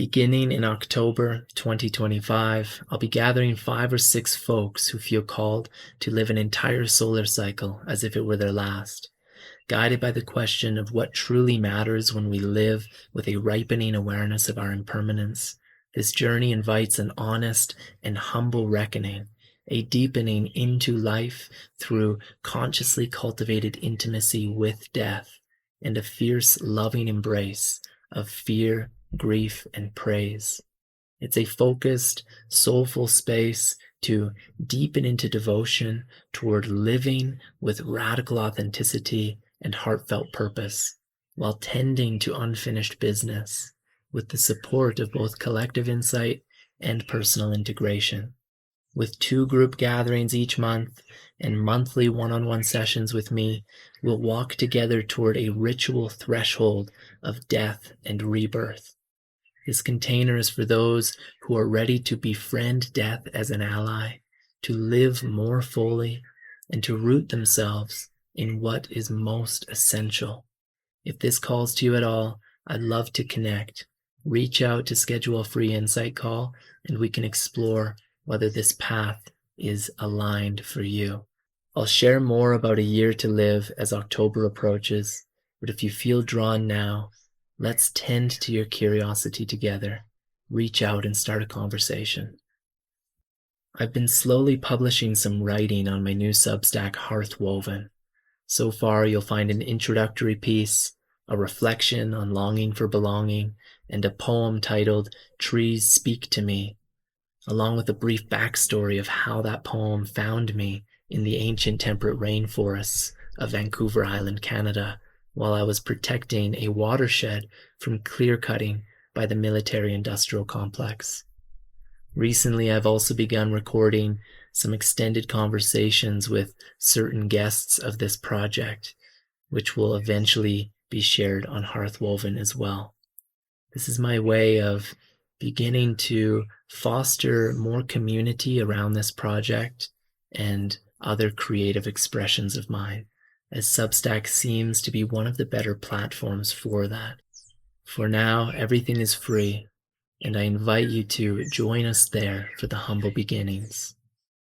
Beginning in October 2025, I'll be gathering 5 or 6 folks who feel called to live an entire solar cycle as if it were their last, guided by the question of what truly matters when we live with a ripening awareness of our impermanence. This journey invites an honest and humble reckoning, a deepening into life through consciously cultivated intimacy with death, and a fierce, loving embrace of fear, grief, and praise. It's a focused, soulful space to deepen into devotion toward living with radical authenticity and heartfelt purpose, while tending to unfinished business, with the support of both collective insight and personal integration. With 2 group gatherings each month and monthly one-on-one sessions with me, we'll walk together toward a ritual threshold of death and rebirth. This container is for those who are ready to befriend death as an ally, to live more fully, and to root themselves in what is most essential. If this calls to you at all, I'd love to connect. Reach out to schedule a free insight call, and we can explore whether this path is aligned for you. I'll share more about a year to live as October approaches, but if you feel drawn now, let's tend to your curiosity together. Reach out and start a conversation. I've been slowly publishing some writing on my new Substack, Hearthwoven. So far, you'll find an introductory piece, a reflection on longing for belonging, and a poem titled "Trees Speak to Me," along with a brief backstory of how that poem found me in the ancient temperate rainforests of Vancouver Island, Canada, while I was protecting a watershed from clear-cutting by the military-industrial complex. Recently, I've also begun recording some extended conversations with certain guests of this project, which will eventually be shared on Hearthwoven as well. This is my way of beginning to foster more community around this project and other creative expressions of mine, as Substack seems to be one of the better platforms for that. For now, everything is free, and I invite you to join us there for the humble beginnings.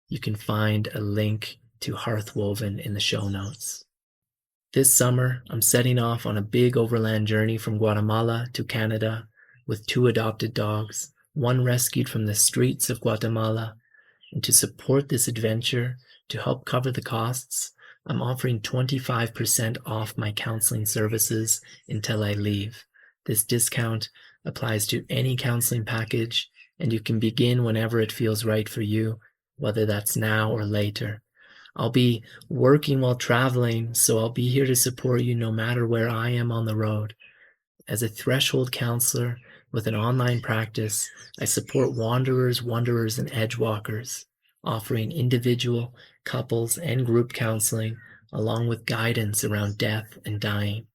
You can find a link to Hearthwoven in the show notes. This summer, I'm setting off on a big overland journey from Guatemala to Canada with 2 adopted dogs, one rescued from the streets of Guatemala. And to support this adventure, to help cover the costs, I'm offering 25% off my counseling services until I leave. This discount applies to any counseling package, and you can begin whenever it feels right for you, whether that's now or later. I'll be working while traveling, so I'll be here to support you no matter where I am on the road. As a threshold counselor with an online practice, I support wanderers, wanderers, and edgewalkers, offering individual, couples, and group counseling, along with guidance around death and dying.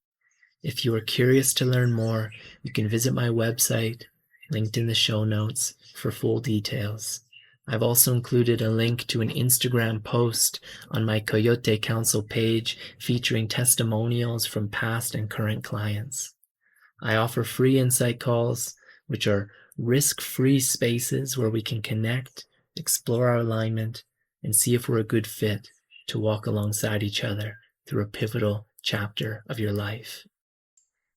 If you are curious to learn more, you can visit my website, linked in the show notes, for full details. I've also included a link to an Instagram post on my Coyote Council page featuring testimonials from past and current clients. I offer free insight calls, which are risk-free spaces where we can connect, explore our alignment, and see if we're a good fit to walk alongside each other through a pivotal chapter of your life.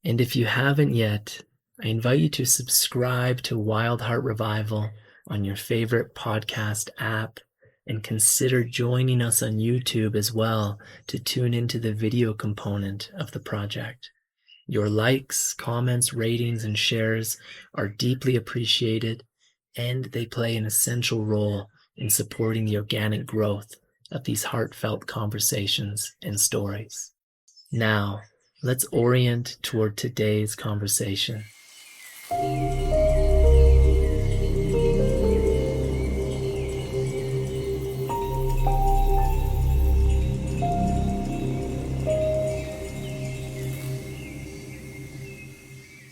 And if you haven't yet, I invite you to subscribe to Wild Heart Revival on your favorite podcast app, and consider joining us on YouTube as well to tune into the video component of the project. Your likes, comments, ratings, and shares are deeply appreciated, and they play an essential role in supporting the organic growth of these heartfelt conversations and stories. Now, let's orient toward today's conversation.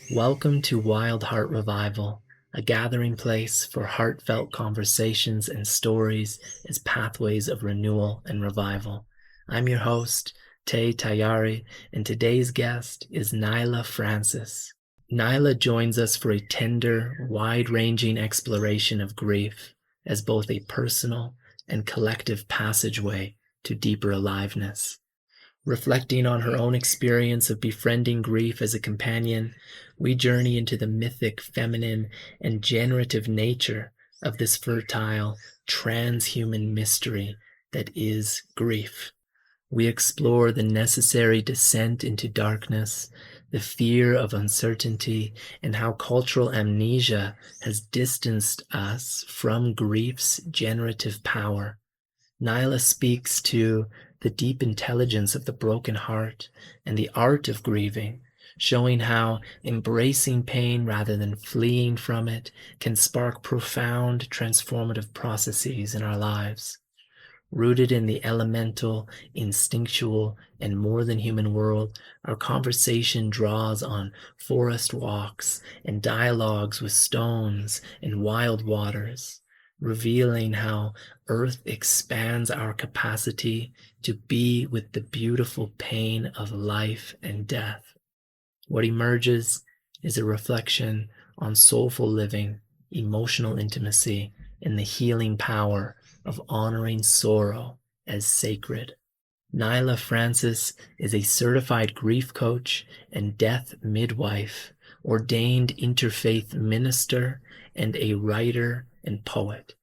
Welcome to Wild Heart Revival, a gathering place for heartfelt conversations and stories as pathways of renewal and revival. I'm your host, Tay Tayari, and today's guest is Naila Francis. Naila joins us for a tender, wide-ranging exploration of grief as both a personal and collective passageway to deeper aliveness. Reflecting on her own experience of befriending grief as a companion, we journey into the mythic, feminine, and generative nature of this fertile, transhuman mystery that is grief. We explore the necessary descent into darkness, the fear of uncertainty, and how cultural amnesia has distanced us from grief's generative power. Naila speaks to the deep intelligence of the broken heart and the art of grieving, showing how embracing pain rather than fleeing from it can spark profound transformative processes in our lives. Rooted in the elemental, instinctual, and more than human world, our conversation draws on forest walks and dialogues with stones and wild waters, revealing how Earth expands our capacity to be with the beautiful pain of life and death. What emerges is a reflection on soulful living, emotional intimacy, and the healing power of honoring sorrow as sacred. Naila Francis is a certified grief coach and death midwife, ordained interfaith minister, and a writer and poet.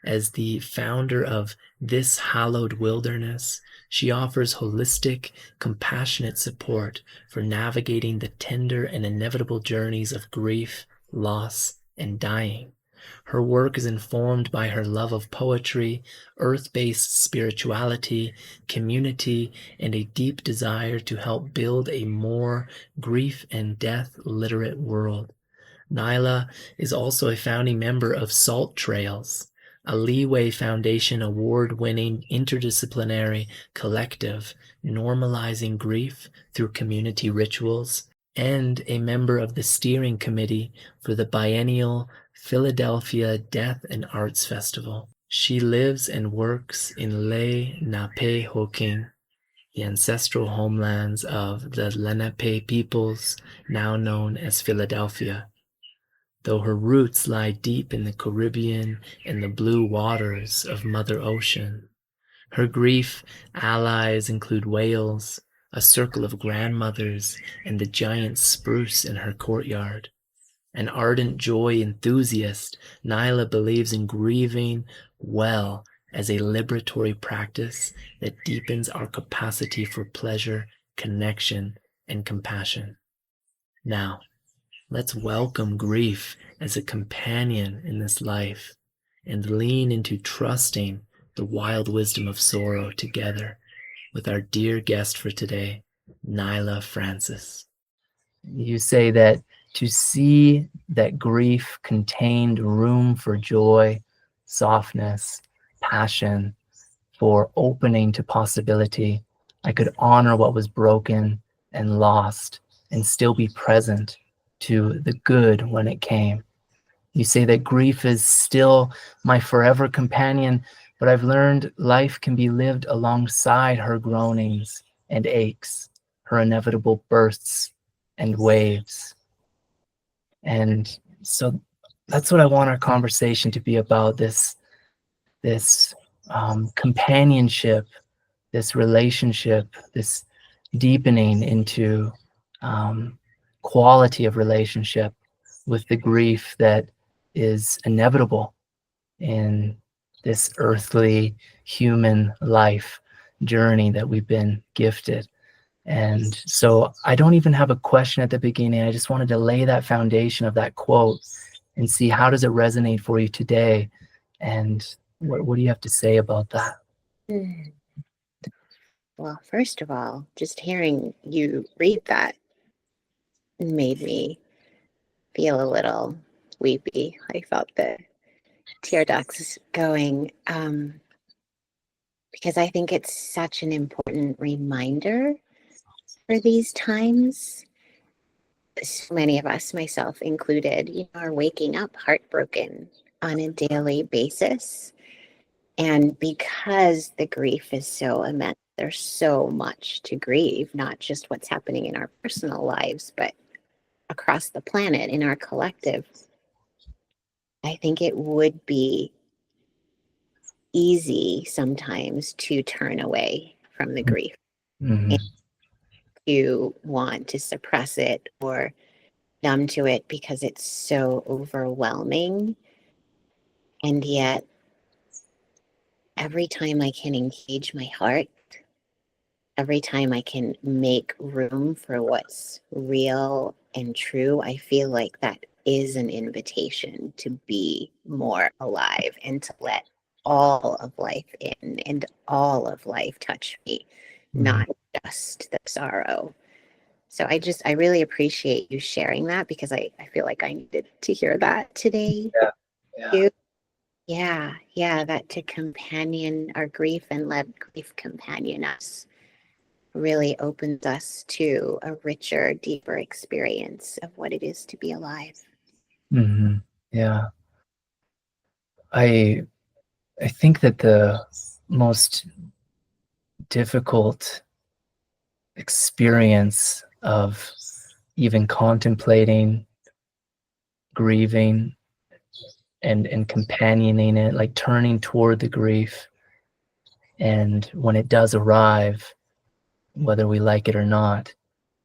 As the founder of This Hallowed Wilderness, she offers holistic, compassionate support for navigating the tender and inevitable journeys of grief, loss, and dying. Her work is informed by her love of poetry, earth-based spirituality, community, and a deep desire to help build a more grief and death literate world. Naila is also a founding member of Salt Trails, a Leeway Foundation award-winning interdisciplinary collective normalizing grief through community rituals, and a member of the steering committee for the biennial Philadelphia Death and Arts Festival. She lives and works in Lenape-Hoking, the ancestral homelands of the Lenape peoples, now known as Philadelphia. Though her roots lie deep in the Caribbean and the blue waters of Mother Ocean. Her grief allies include whales, a circle of grandmothers, and the giant spruce in her courtyard. An ardent joy enthusiast, Naila believes in grieving well as a liberatory practice that deepens our capacity for pleasure, connection, and compassion. Now, let's welcome grief as a companion in this life and lean into trusting the wild wisdom of sorrow together with our dear guest for today, Naila Francis. You say that to see that grief contained room for joy, softness, passion, for opening to possibility, I could honor what was broken and lost and still be present to the good when it came. You say that grief is still my forever companion, but I've learned life can be lived alongside her groanings and aches, her inevitable bursts and waves. And so that's what I want our conversation to be about, this companionship, this relationship, this deepening into quality of relationship with the grief that is inevitable in this earthly human life journey that we've been gifted. And so I don't even have a question at the beginning. I just wanted to lay that foundation of that quote and see how does it resonate for you today, and what do you have to say about that? Well, first of all, just hearing you read that made me feel a little weepy. I felt the tear ducts going, because I think it's such an important reminder for these times. So many of us, myself included, are waking up heartbroken on a daily basis. And because the grief is so immense, there's so much to grieve, not just what's happening in our personal lives, but across the planet in our collective, I think it would be easy sometimes to turn away from the grief Mm-hmm. and to want to suppress it or numb to it because it's so overwhelming. And yet, every time I can engage my heart, every time I can make room for what's real and true, I feel like that is an invitation to be more alive and to let all of life in and all of life touch me, Mm-hmm. not just the sorrow. So I really appreciate you sharing that because I feel like I needed to hear that today Yeah. Yeah. too. Yeah, yeah, that to companion our grief and let grief companion us really opens us to a richer, deeper experience of what it is to be alive. Mm-hmm. Yeah. I I think that the most difficult experience of even contemplating, grieving, and companioning it, like turning toward the grief, and when it does arrive, whether we like it or not,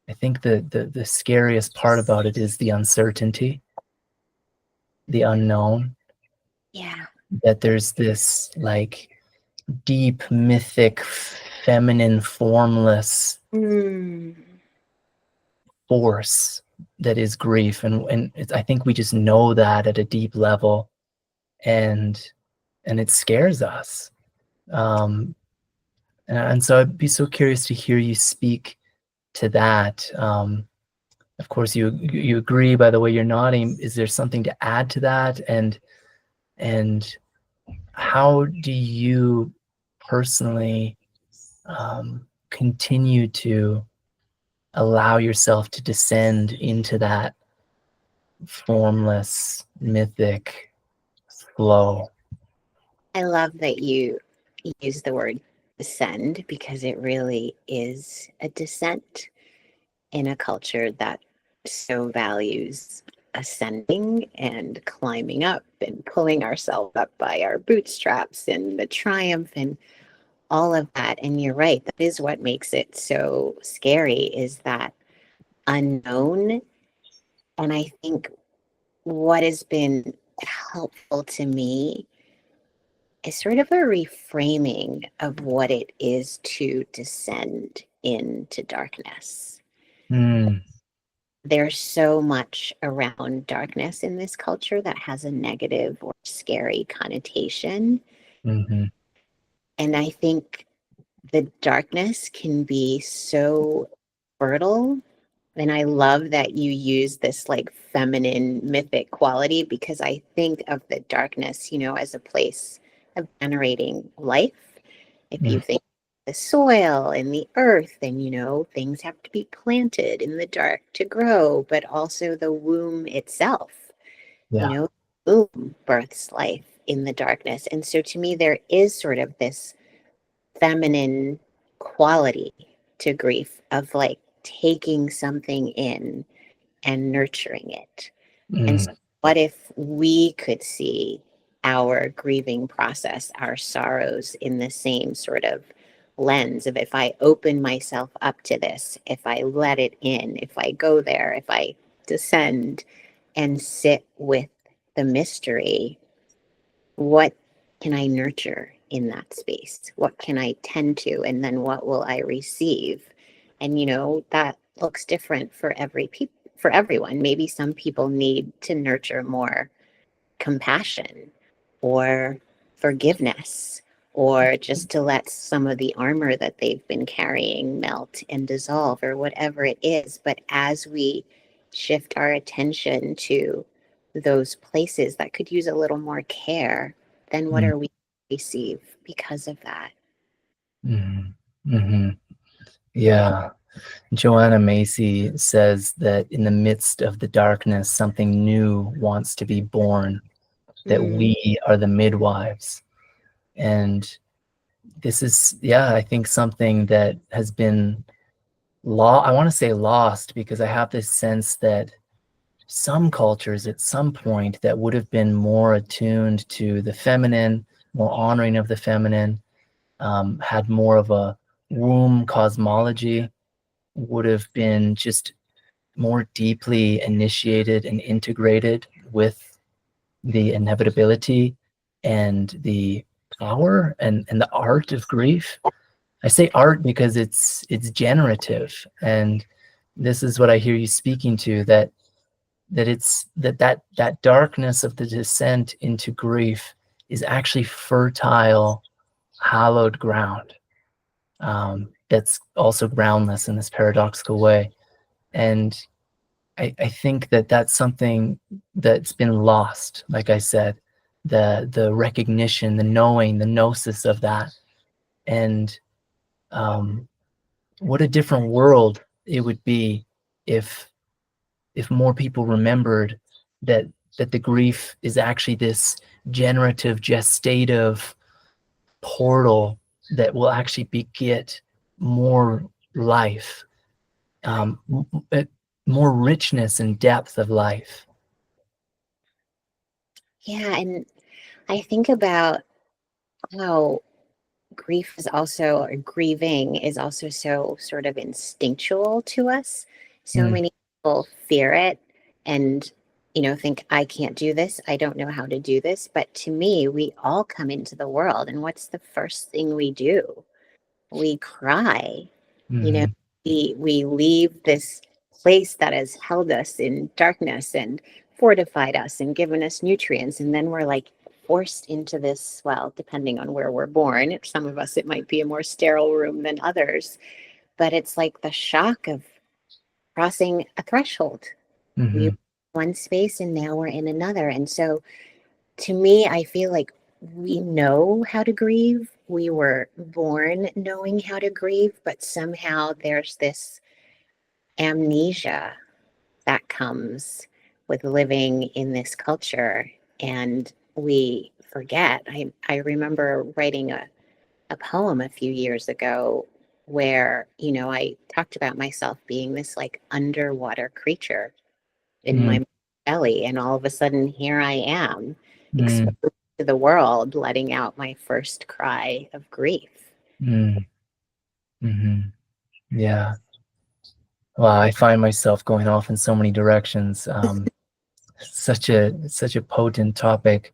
I think the scariest part about it is the uncertainty, the unknown, Yeah. that there's this like deep, mythic, feminine, formless Mm. force that is grief. And I think we just know that at a deep level, and it scares us. Um, and so I'd be so curious to hear you speak to that. Of course, you agree by the way you're nodding. Is there something to add to that? And how do you personally continue to allow yourself to descend into that formless, mythic flow? I love that you use the word descend because it really is a descent in a culture that so values ascending and climbing up and pulling ourselves up by our bootstraps and the triumph and all of that. And you're right, that is what makes it so scary is that unknown. And I think what has been helpful to me is sort of a reframing of what it is to descend into darkness. Mm, There's so much around darkness in this culture that has a negative or scary connotation. hmm And I think the darkness can be so fertile. And I love that you use this like feminine mythic quality because I think of the darkness, as a place of generating life. If you think the soil and the earth, then, things have to be planted in the dark to grow, but also the womb itself, you Yeah. know, womb births life in the darkness. And so to me, there is sort of this feminine quality to grief of like taking something in and nurturing it. And so Mm, what if we could see our grieving process, our sorrows in the same sort of lens of if I open myself up to this, if I let it in, if I go there, if I descend and sit with the mystery, what can I nurture in that space? What can I tend to? And then what will I receive? And that looks different for for everyone. Maybe some people need to nurture more compassion or forgiveness or just to let some of the armor that they've been carrying melt and dissolve or whatever it is. But as we shift our attention to those places that could use a little more care, then what mm, are we receive because of that? mm, hmm Yeah. Joanna Macy says that in the midst of the darkness, something new wants to be born, that Mm, we are the midwives. And this is, yeah, I think something that has been I want to say lost, because I have this sense that some cultures at some point that would have been more attuned to the feminine, more honoring of the feminine, had more of a womb cosmology, would have been just more deeply initiated and integrated with the inevitability and the power and the art of grief. I say art because it's generative, and this is what I hear you speaking to, that darkness of the descent into grief is actually fertile, hallowed ground, that's also groundless in this paradoxical way. And I think that that's something that's been lost, like I said, the recognition, the knowing, the gnosis of that. And what a different world it would be if more people remembered that the grief is actually this generative, gestative portal that will actually beget more life, more richness and depth of life. Yeah, and I think about how grief is also, or grieving is also so sort of instinctual to us. So Mm, many people fear it and, think, I can't do this. I don't know how to do this. But to me, we all come into the world, and what's the first thing we do? We cry. You know, mhm, we leave this place that has held us in darkness and fortified us and given us nutrients, and then we're like forced into this, well, depending on where we're born, some of us it might be a more sterile room than others, but it's like the shock of crossing a threshold. We were mhm, in one space and now we're in another. And so to me, I feel like we know how to grieve. We were born knowing how to grieve, but somehow there's this amnesia that comes with living in this culture. And we forget. I remember writing a poem a few years ago where, I talked about myself being this like underwater creature in mm, my belly. And all of a sudden, here I am mm, exposed to the world, letting out my first cry of grief. mm, mhm. Yeah. Well, I find myself going off in so many directions. Such a potent topic.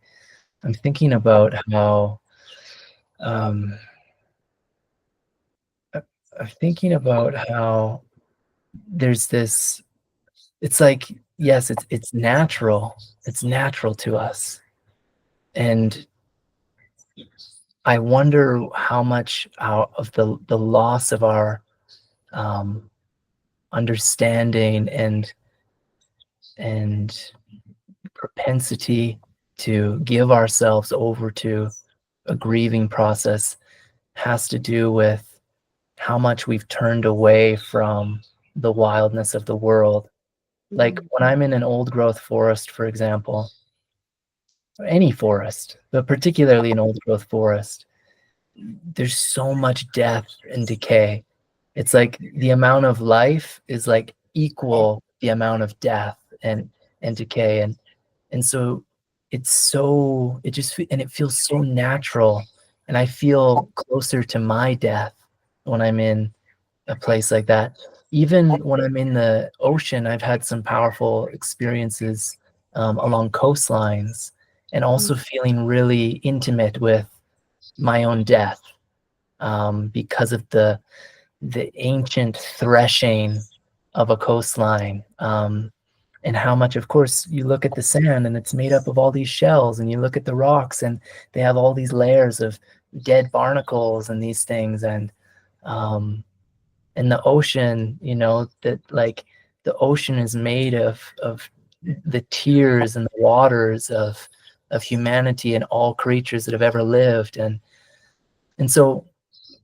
I'm thinking about how um, I- I'm thinking about how there's this. It's like, yes, it's natural. It's natural to us, and I wonder how much out of the loss of our um, understanding and propensity to give ourselves over to a grieving process has to do with how much we've turned away from the wildness of the world. Like Mm, when I'm in an old growth forest, for example, any forest, but particularly an old growth forest, there's so much death and decay. It's like the amount of life is like equal the amount of death and decay. And so it feels so natural, and I feel closer to my death when I'm in a place like that. Even when I'm in the ocean, I've had some powerful experiences along coastlines, and mm, also feeling really intimate with my own death, because of the ancient threshing of a coastline, and how much, of course, you look at the sand and it's made up of all these shells, and you look at the rocks and they have all these layers of dead barnacles and these things, um, and the ocean, that like the ocean is made of the tears and the waters of humanity and all creatures that have ever lived, and so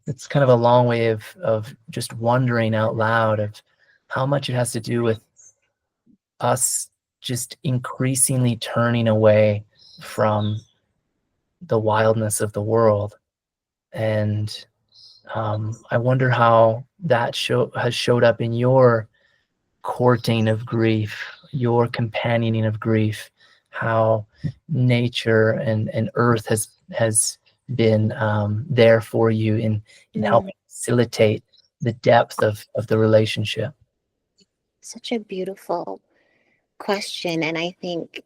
it's kind of a long way of just wondering out loud of how much it has to do with us just increasingly turning away from the wildness of the world. And I wonder how that has showed up in your courting of grief, your companioning of grief, how nature and earth has been there for you in Mm, helping facilitate the depth of the relationship. such a beautiful question. And I think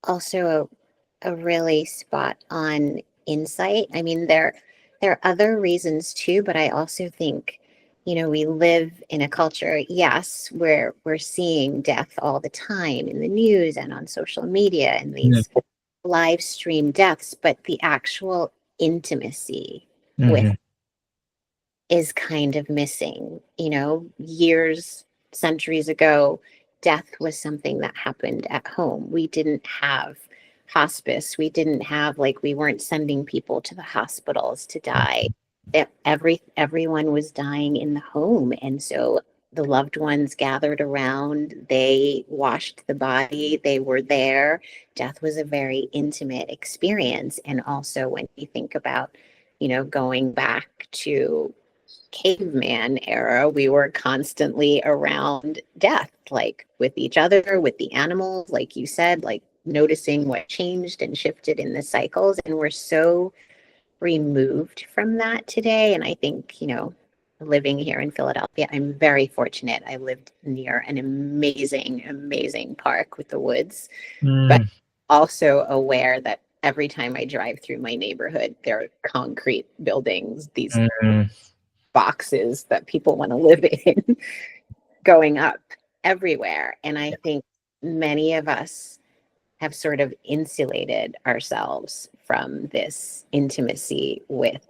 also a really spot on insight. I mean, there are other reasons too, but I also think, we live in a culture, yes, where we're seeing death all the time in the news and on social media and these live stream deaths, but the actual intimacy with Mm-hmm. is kind of missing. Years, centuries ago, death was something that happened at home. We didn't have hospice. We didn't have, like, we weren't sending people to the hospitals to die. Everyone was dying in the home. And so the loved ones gathered around, they washed the body, they were there. Death was a very intimate experience. And also when you think about, going back to caveman era, we were constantly around death, like with each other, with the animals, like you said, like noticing what changed and shifted in the cycles. And we're so removed from that today. And I think, living here in Philadelphia, I'm very fortunate. I lived near an amazing, amazing park with the woods, but Mm, also aware that every time I drive through my neighborhood, there are concrete buildings, these mm, boxes that people want to live in going up everywhere. And I think many of us have sort of insulated ourselves from this intimacy with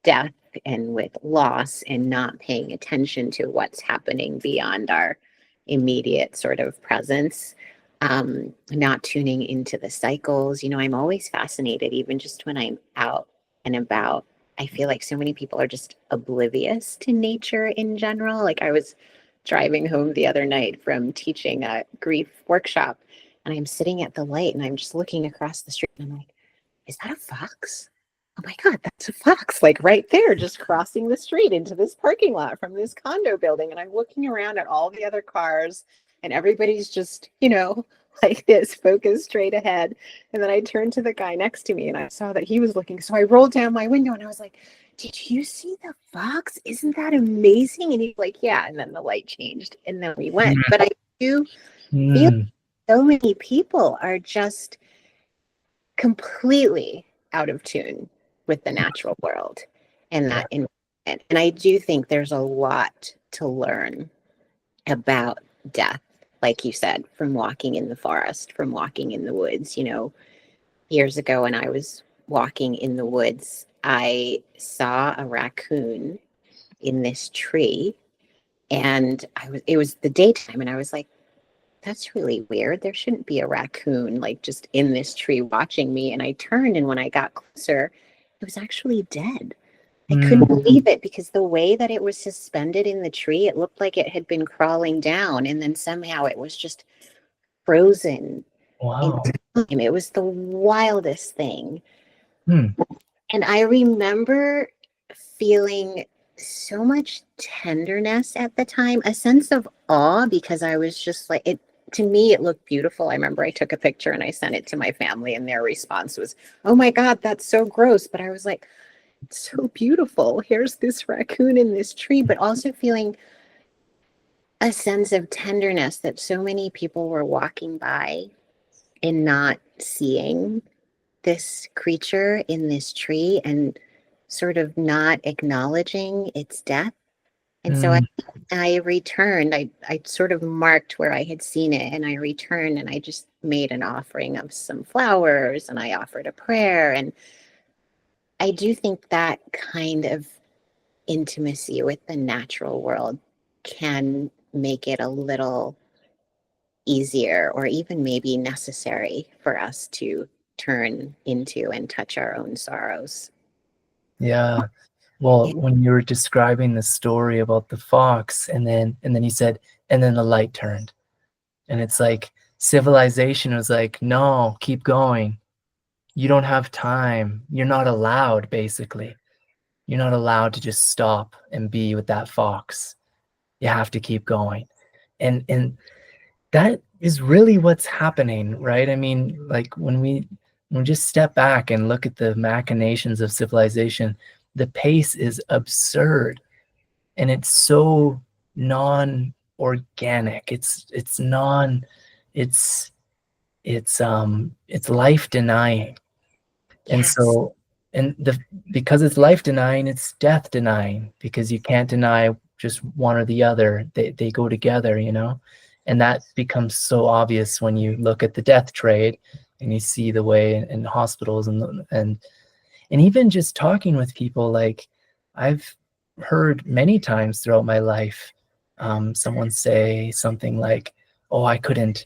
death and with loss and not paying attention to what's happening beyond our immediate sort of presence, not tuning into the cycles. I'm always fascinated, even just when I'm out and about. I feel like so many people are just oblivious to nature in general. Like, I was driving home the other night from teaching a grief workshop, and I'm sitting at the light and I'm just looking across the street and I'm like, is that a fox? Oh my God, that's a fox, like right there, just crossing the street into this parking lot from this condo building. And I'm looking around at all the other cars and everybody's just, like this, focused straight ahead. And then I turned to the guy next to me and I saw that he was looking. So I rolled down my window and I was like, did you see the fox? Isn't that amazing? And he's like, yeah. And then the light changed and then we went. But I do feel mm, so many people are just completely out of tune with the natural world and yeah. that environment. And I do think there's a lot to learn about death, like you said, from walking in the forest, from walking in the woods. Years ago when I was walking in the woods, I saw a raccoon in this tree, and it was the daytime, and I was like, that's really weird. There shouldn't be a raccoon like just in this tree watching me. And I turned, and when I got closer, it was actually dead. I couldn't Mm, believe it because the way that it was suspended in the tree, it looked like it had been crawling down, and then somehow it was just frozen in wow. time. It was the wildest thing. Mm, And I remember feeling so much tenderness at the time, a sense of awe, because I was just like, it to me, it looked beautiful. I remember I took a picture and I sent it to my family, and their response was, oh my God, that's so gross. But I was like, it's so beautiful. Here's this raccoon in this tree, but also feeling a sense of tenderness that so many people were walking by and not seeing this creature in this tree and sort of not acknowledging its death. And so I, mm, I returned, I sort of marked where I had seen it, and I returned and I just made an offering of some flowers and I offered a prayer. And I do think that kind of intimacy with the natural world can make it a little easier or even maybe necessary for us to turn into and touch our own sorrows. yeah. Well, Yeah. when you were describing the story about the fox, and then you said, and then the light turned, and it's like civilization was like, no, keep going. You don't have time. You're not allowed, basically. You're not allowed to just stop and be with that fox. You have to keep going. And that is really what's happening, right? I mean, like when we just step back and look at the machinations of civilization, the pace is absurd, and it's so non-organic. It's it's life denying. And Yes. so, and the because it's life denying, it's death denying, because you can't deny just one or the other. They go together, you know? And that becomes so obvious when you look at the death trade and you see the way in hospitals and even just talking with people. Like, I've heard many times throughout my life, someone say something like, "Oh, I couldn't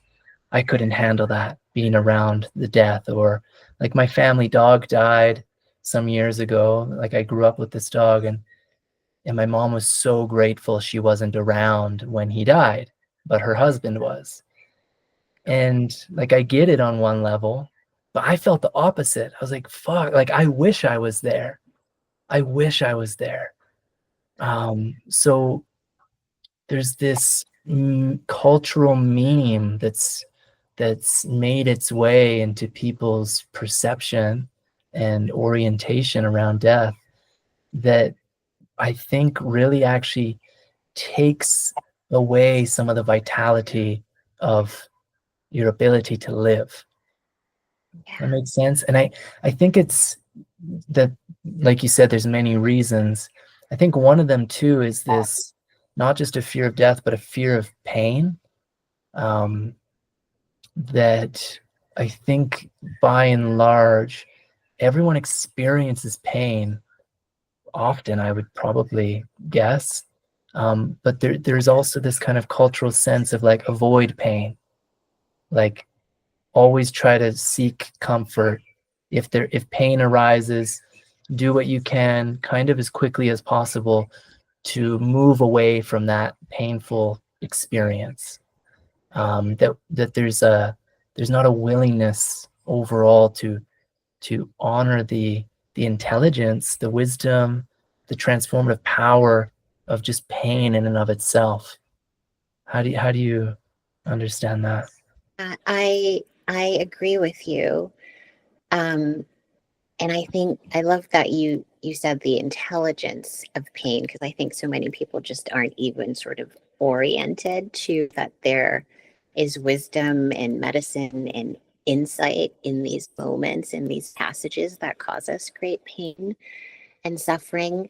handle that, being around the death," or like, my family dog died some years ago. Like, I grew up with this dog, and my mom was so grateful she wasn't around when he died, but her husband was. And like, I get it on one level, but I felt the opposite. I was like, fuck, like, I wish I was there. I wish I was there. So there's this cultural meme that's made its way into people's perception and orientation around death, that I think really actually takes away some of the vitality of your ability to live. That Yeah. makes sense. And I think it's that, like you said, there's many reasons. I think one of them too is this, not just a fear of death, but a fear of pain. Um, that I think by and large, everyone experiences pain often, I would probably guess. But there's also this kind of cultural sense of like, avoid pain, like always try to seek comfort. If pain arises, do what you can kind of as quickly as possible to move away from that painful experience. That there's not a willingness overall to honor the intelligence, the wisdom, the transformative power of just pain in and of itself. How do you understand that? I agree with you. Um, and I think I love that you said the intelligence of pain, because I think so many people just aren't even sort of oriented to that there is wisdom and medicine and insight in these moments, in these passages that cause us great pain and suffering.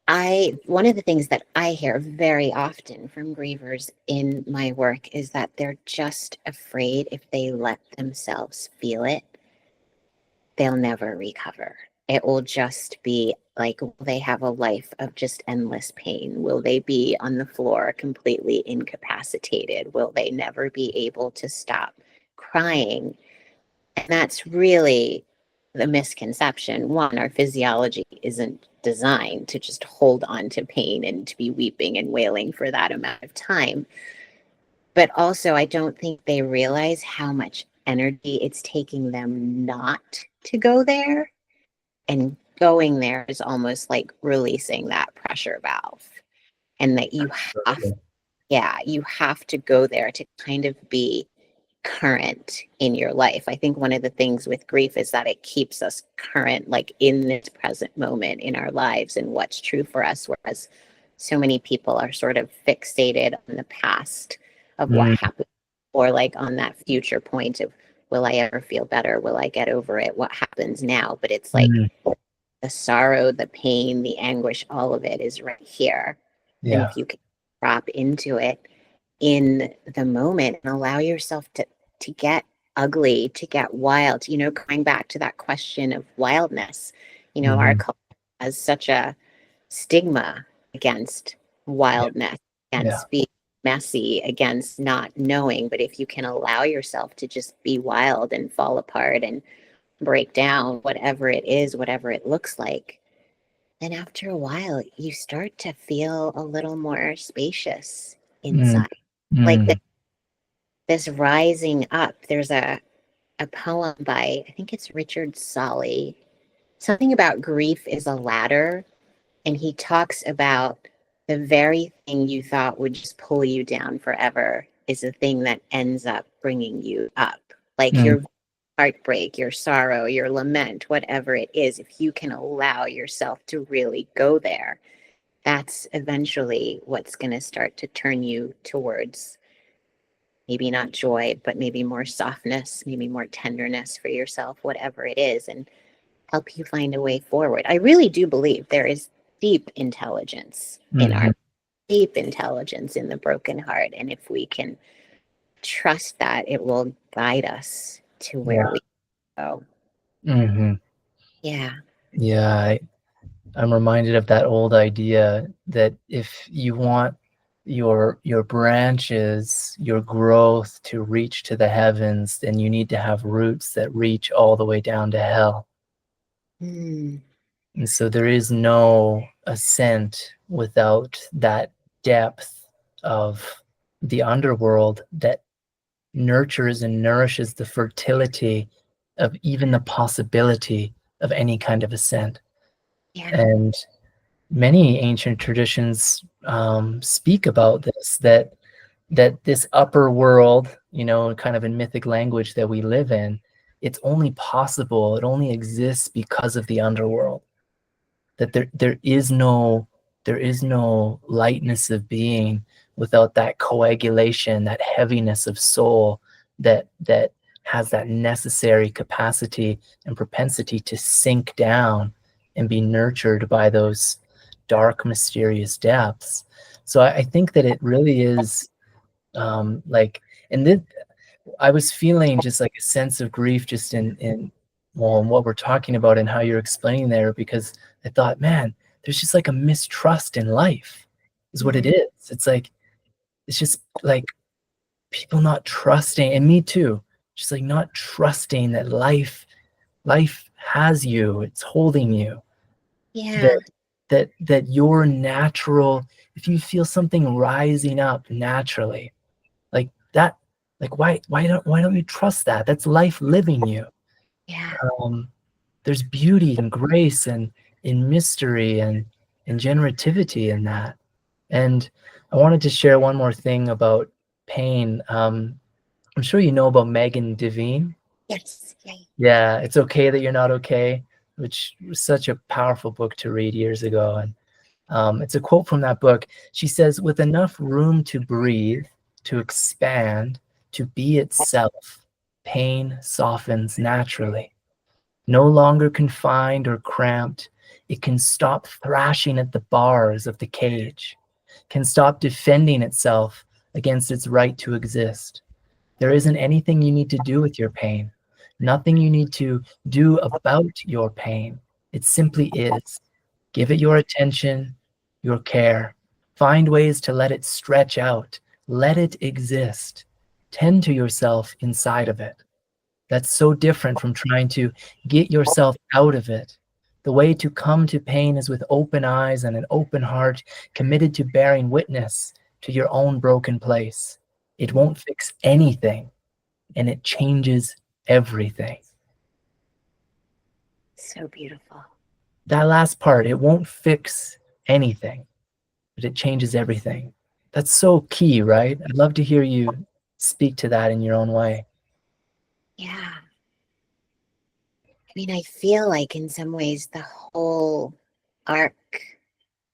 I One of the things that I hear very often from grievers in my work is that they're just afraid if they let themselves feel it, they'll never recover. It will just be like, will they have a life of just endless pain? Will they be on the floor completely incapacitated? Will they never be able to stop crying? And that's really the misconception. One, our physiology isn't designed to just hold on to pain and to be weeping and wailing for that amount of time. But also, I don't think they realize how much energy it's taking them not to go there. And going there is almost like releasing that pressure valve. And that you have to go there to kind of be current in your life. I think one of the things with grief is that it keeps us current, like in this present moment in our lives and what's true for us. Whereas so many people are sort of fixated on the past of what Mm, happened, or like on that future point of, will I ever feel better? Will I get over it? What happens now? But it's like mm, the sorrow, the pain, the anguish, all of it is right here. And yeah. if you can drop into it in the moment and allow yourself to get ugly, to get wild, going back to that question of wildness, our Hmm. culture has such a stigma against Yeah. wildness, Yeah. against being messy, against not knowing. But if you can allow yourself to just be wild and fall apart and break down, whatever it is, whatever it looks like, then after a while, you start to feel a little more spacious Mm, inside. Like mm, this rising up. There's a poem by, I think it's Richard Solly, something about grief is a ladder. And he talks about the very thing you thought would just pull you down forever is the thing that ends up bringing you up. Like Mm, your heartbreak, your sorrow, your lament, whatever it is, if you can allow yourself to really go there, that's eventually what's going to start to turn you towards maybe not joy, but maybe more softness, maybe more tenderness for yourself, whatever it is, and help you find a way forward. I really do believe there is deep intelligence in mhm. our deep intelligence in the broken heart. And if we can trust that, it will guide us to where Yeah. we go. Mhm. Yeah. Yeah, I'm reminded of that old idea that if you want your branches, your growth to reach to the heavens, then you need to have roots that reach all the way down to hell. Mm, And so there is no ascent without that depth of the underworld that nurtures and nourishes the fertility of even the possibility of any kind of ascent. yeah. And many ancient traditions speak about this, that this upper world, you know, kind of in mythic language that we live in, it's only possible, it only exists because of the underworld. That there is no lightness of being without that coagulation, that heaviness of soul that has that necessary capacity and propensity to sink down and be nurtured by those dark, mysterious depths. So I think that it really is like, and this, I was feeling just like a sense of grief just in well, in what we're talking about and how you're explaining there, because I thought, man, there's just like a mistrust in life is what it Mm, is. It's like, it's just like people not trusting, and me too, just like not trusting that life has you, it's holding you, yeah. that that your natural, if you feel something rising up naturally, like that, like why don't you trust that? That's life living you. Yeah. Um, there's beauty and grace and in mystery and generativity in that. And I wanted to share one more thing about pain. I'm sure you know about Megan Devine. Yes. Yeah. Yeah, It's Okay That You're Not Okay, which was such a powerful book to read years ago. And it's a quote from that book. She says, "With enough room to breathe, to expand, to be itself, pain softens naturally. No longer confined or cramped, it can stop thrashing at the bars of the cage, can stop defending itself against its right to exist. There isn't anything you need to do with your pain, nothing you need to do about your pain. It simply is. Give it your attention, your care. Find ways to let it stretch out. Let it exist. Tend to yourself inside of it. That's so different from trying to get yourself out of it. The way to come to pain is with open eyes and an open heart, committed to bearing witness to your own broken place. It won't fix anything, and it changes everything." So beautiful. That last part, it won't fix anything, but it changes everything. That's so key, right? I'd love to hear you speak to that in your own way. Yeah. I mean, I feel like in some ways the whole arc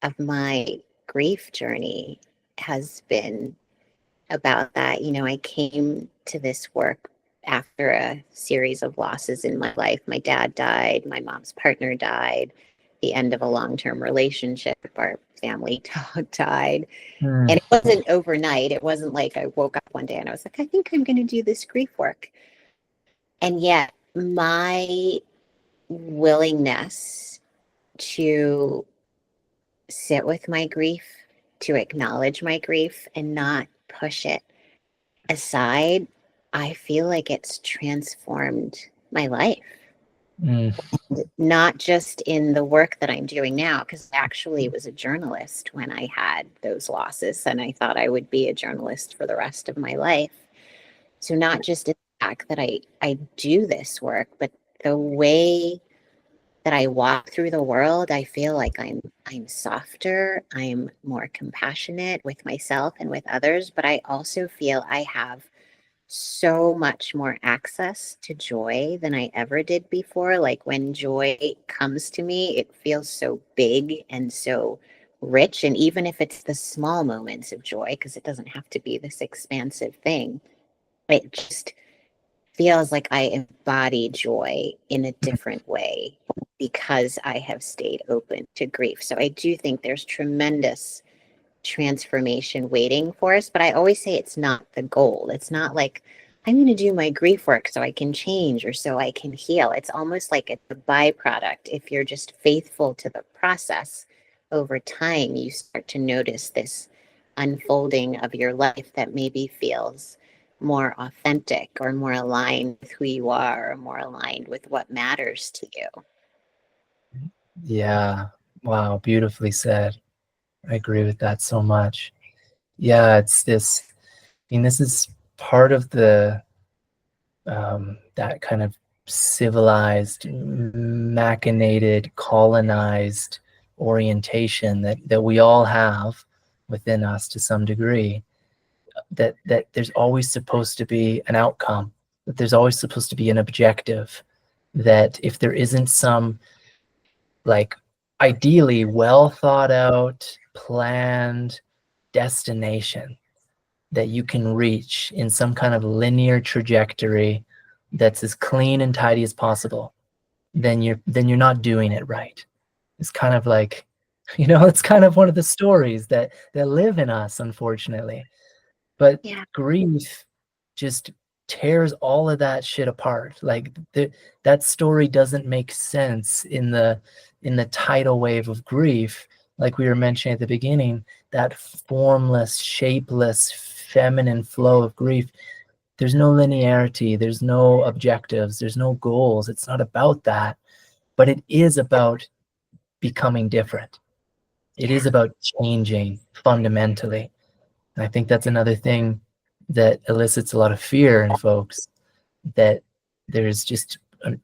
of my grief journey has been about that. You know, I came to this work after a series of losses in my life. My dad died, my mom's partner died, the end of a long term relationship, our family dog died. Mm, And it wasn't overnight. It wasn't like I woke up one day and I was like, I think I'm going to do this grief work. And yet, my willingness to sit with my grief, to acknowledge my grief and not push it aside, I feel like it's transformed my life, mm, not just in the work that I'm doing now, because I actually was a journalist when I had those losses, and I thought I would be a journalist for the rest of my life. So, not just in the fact that I do this work, but the way that I walk through the world, I feel like I'm softer, I'm more compassionate with myself and with others, but I also feel I have so much more access to joy than I ever did before. Like when joy comes to me, it feels so big and so rich. And even if it's the small moments of joy, because it doesn't have to be this expansive thing, it just feels like I embody joy in a different way because I have stayed open to grief. So I do think there's tremendous transformation waiting for us. But I always say it's not the goal. It's not like I'm going to do my grief work so I can change or so I can heal. It's almost like it's a byproduct. If you're just faithful to the process over time, you start to notice this unfolding of your life that maybe feels more authentic or more aligned with who you are or more aligned with what matters to you. Yeah. Wow. Beautifully said. I agree with that so much. Yeah. It's this, I mean, this is part of the, that kind of civilized, machinated, colonized orientation that we all have within us to some degree, that there's always supposed to be an outcome, that there's always supposed to be an objective, that if there isn't some, like, ideally well thought out, planned destination that you can reach in some kind of linear trajectory that's as clean and tidy as possible, then you're not doing it right. It's kind of like, it's kind of one of the stories that live in us, unfortunately. But Yeah. grief just tears all of that shit apart. Like that story doesn't make sense in the tidal wave of grief, like we were mentioning at the beginning, that formless, shapeless, feminine flow of grief. There's no linearity, there's no objectives, there's no goals. It's not about that, but it is about becoming different. It is Yeah. about changing fundamentally. And I think that's another thing that elicits a lot of fear in folks, that there's just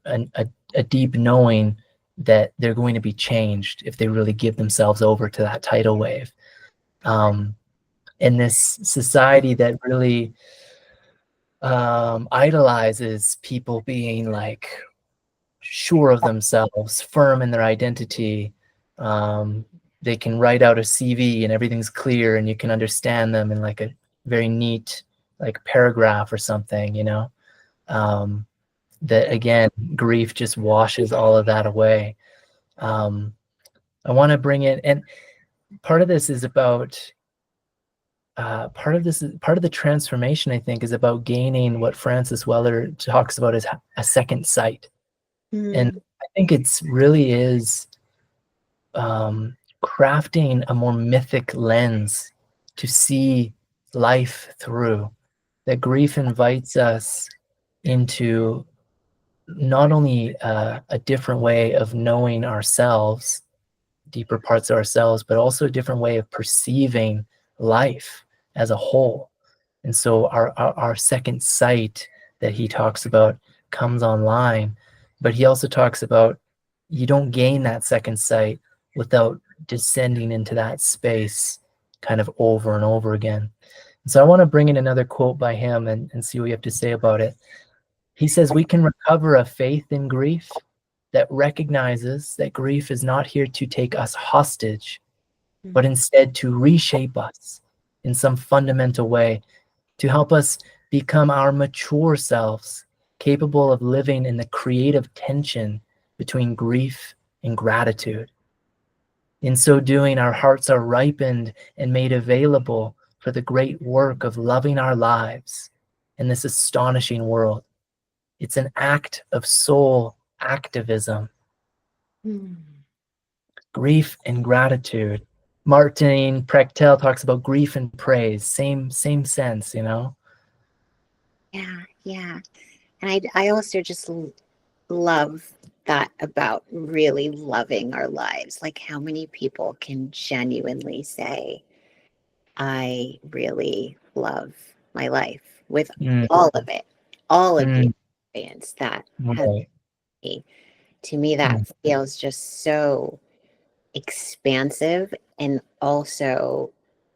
a deep knowing that they're going to be changed if they really give themselves over to that tidal wave. In this society that really idolizes people being like sure of themselves, firm in their identity. Um, they can write out a CV and everything's clear and you can understand them in like a very neat like paragraph or something, that again, grief just washes all of that away. I want to bring in, and part of this is about, part of the transformation, I think, is about gaining what Francis Weller talks about as a second sight. And Mm. I think it's really is crafting a more mythic lens to see life through. That grief invites us into not only a different way of knowing ourselves, deeper parts of ourselves, but also a different way of perceiving life as a whole. And so our second sight that he talks about comes online, but he also talks about you don't gain that second sight without descending into that space kind of over and over again. And so I want to bring in another quote by him and see what you have to say about it. He says, we can recover a faith in grief that recognizes that grief is not here to take us hostage, but Mm. instead to reshape us in some fundamental way, to help us become our mature selves, capable of living in the creative tension between grief and gratitude. In so doing, our hearts are ripened and made available for the great work of loving our lives in this astonishing world. It's an act of soul activism, Mm. grief and gratitude. Martin Prechtel talks about grief and praise, same sense, Yeah. Yeah. And I also just love that about really loving our lives. Like how many people can genuinely say, I really love my life with Mm, all of it, all of the mm, experience that has right. me. To me, that feels just so expansive and also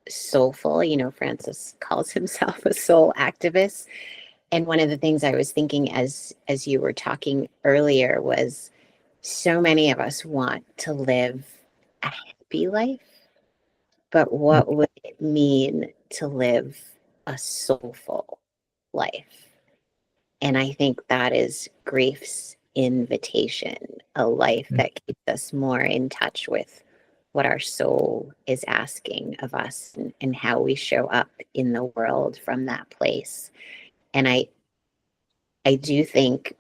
soulful. You know, Francis calls himself a soul activist. And one of the things I was thinking as you were talking earlier was so many of us want to live a happy life, but what would it mean to live a soulful life? And I think that is grief's invitation, a life that keeps us more in touch with what our soul is asking of us, and how we show up in the world from that place. And I do think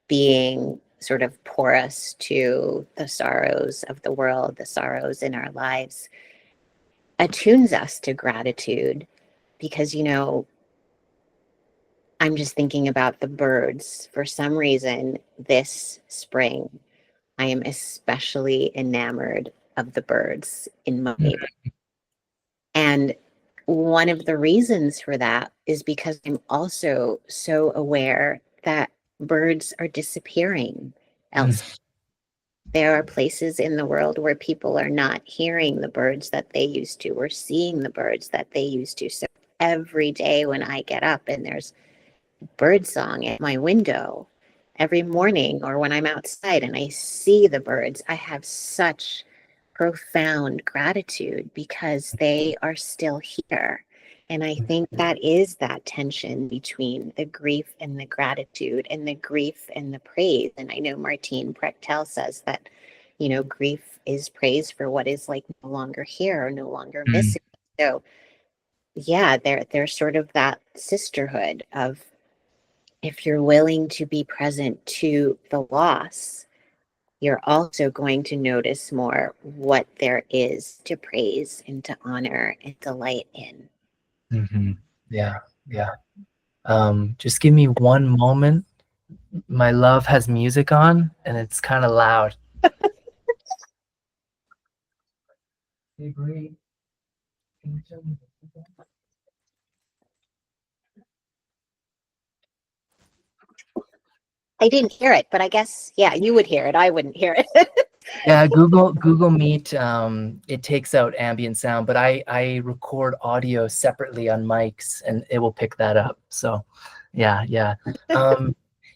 being sort of porous to the sorrows of the world, the sorrows in our lives, attunes us to gratitude. Because, you know, I'm just thinking about the birds. For some reason, this spring, I am especially enamored of the birds in my neighborhood. And one of the reasons for that is because I'm also so aware that birds are disappearing elsewhere. There are places in the world where people are not hearing the birds that they used to, or seeing the birds that they used to. So every day when I get up and there's birdsong at my window, every morning, or when I'm outside and I see the birds, I have such profound gratitude because they are still here. And I think that is that tension between the grief and the gratitude, and the grief and the praise. And I know Martine Prechtel says that, you know, grief is praise for what is like no longer here or no longer missing. So yeah, there's sort of that sisterhood of, if you're willing to be present to the loss, you're also going to notice more what there is to praise and to honor and delight in. Yeah, yeah. Just give me one moment. My love has music on, and it's kind of loud. Hey, Bree, can you turn the music on? I didn't hear it, but I guess, yeah, you would hear it. I wouldn't hear it. Yeah, Google Meet, it takes out ambient sound, but I record audio separately on mics, and it will pick that up. So, yeah.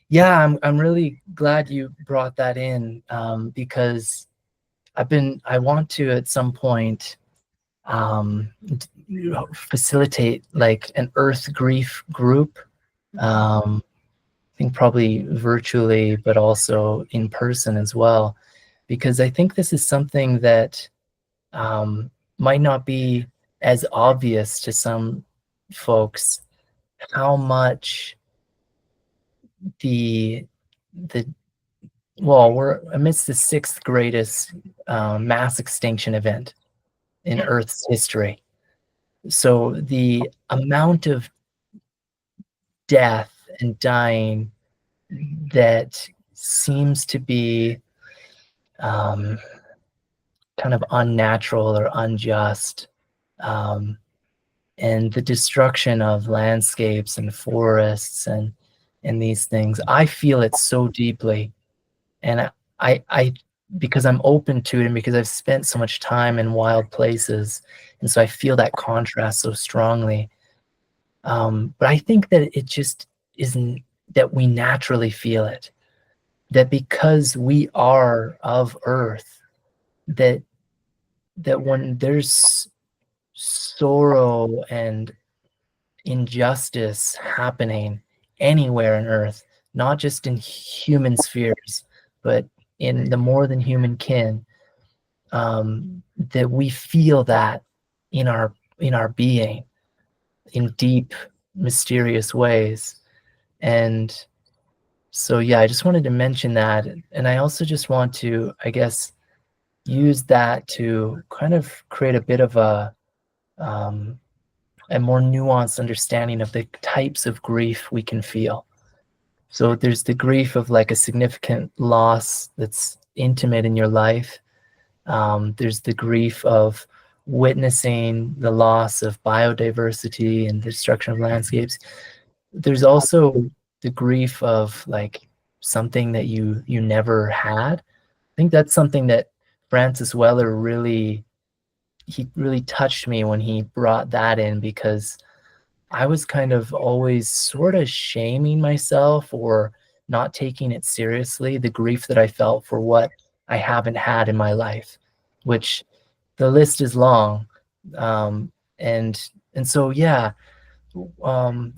Yeah, I'm really glad you brought that in, because I want to at some point facilitate like an Earth grief group. I think probably virtually, but also in person as well, because I think this is something that might not be as obvious to some folks, how much the well, we're amidst the sixth greatest mass extinction event in Earth's history. So the amount of death and dying that seems to be kind of unnatural or unjust, and the destruction of landscapes and forests and these things, I feel it so deeply. And I because I'm open to it, and because I've spent so much time in wild places, and so I feel that contrast so strongly. But I think that it just isn't that we naturally feel it, that because we are of Earth, that when there's sorrow and injustice happening anywhere on Earth, not just in human spheres, but in the more than human kin, that we feel that in our being, in deep, mysterious ways. And so, yeah, I just wanted to mention that. And I also just want to, I guess, use that to kind of create a bit of a more nuanced understanding of the types of grief we can feel. So there's the grief of like a significant loss that's intimate in your life. There's the grief of witnessing the loss of biodiversity and destruction of landscapes. There's also the grief of like something that you never had. I think that's something that Francis Weller really he really touched me when he brought that in, because I was kind of always sort of shaming myself or not taking it seriously, the grief that I felt for what I haven't had in my life, which the list is long. Um, and so yeah,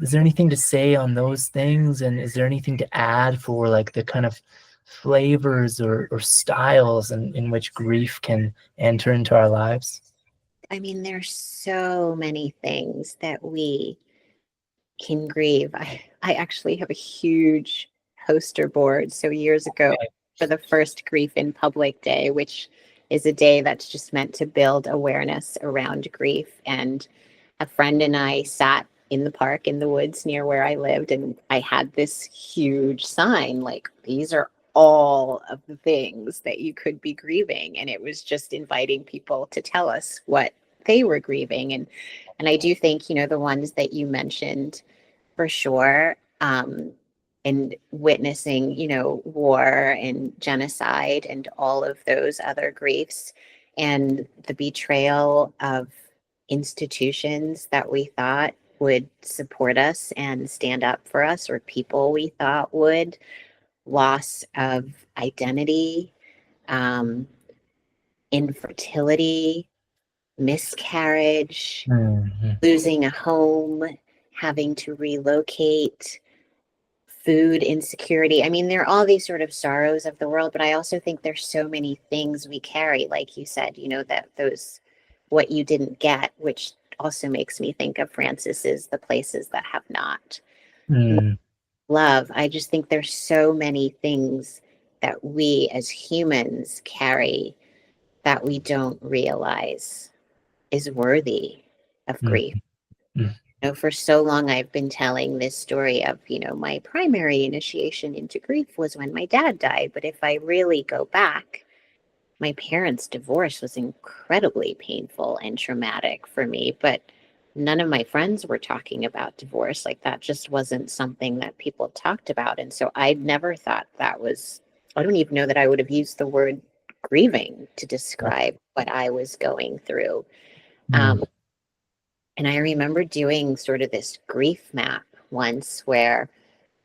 is there anything to say on those things? And is there anything to add for like the kind of flavors or styles in which grief can enter into our lives? I mean, there's so many things that we can grieve. I actually have a huge poster board. So years ago, for the first Grief in Public Day, which is a day that's just meant to build awareness around grief. And a friend and I sat in the park in the woods near where I lived, and I had this huge sign like, these are all of the things that you could be grieving. And it was just inviting people to tell us what they were grieving. And I do think, the ones that you mentioned for sure. And witnessing, war and genocide and all of those other griefs, and the betrayal of institutions that we thought would support us and stand up for us, or people we thought would, loss of identity, um, infertility, miscarriage, Mhm. losing a home, having to relocate, food insecurity. I mean, there are all these sort of sorrows of the world, but I also think there's so many things we carry, like you said, that those what you didn't get, which also makes me think of Francis's The Places That Have Not. Mm, Love. I just think there's so many things that we as humans carry that we don't realize is worthy of mm, grief. mm, For so long, I've been telling this story of, my primary initiation into grief was when my dad died. But if I really go back, my parents' divorce was incredibly painful and traumatic for me. But none of my friends were talking about divorce. Like, that just wasn't something that people talked about. And so I never thought that was, I don't even know that I would have used the word grieving to describe what I was going through. mm, Um, and I remember doing sort of this grief map once, where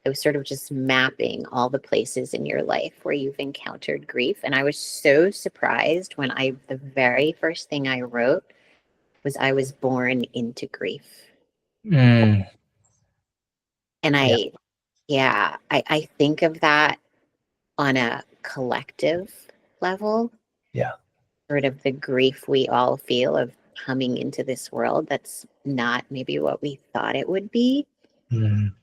it was sort of just mapping all the places in your life where you've encountered grief. And I was so surprised when the very first thing I wrote was, I was born into grief. mm. And Yeah, I think of that on a collective level, yeah. sort of the grief we all feel of coming into this world that's not maybe what we thought it would be. Mm,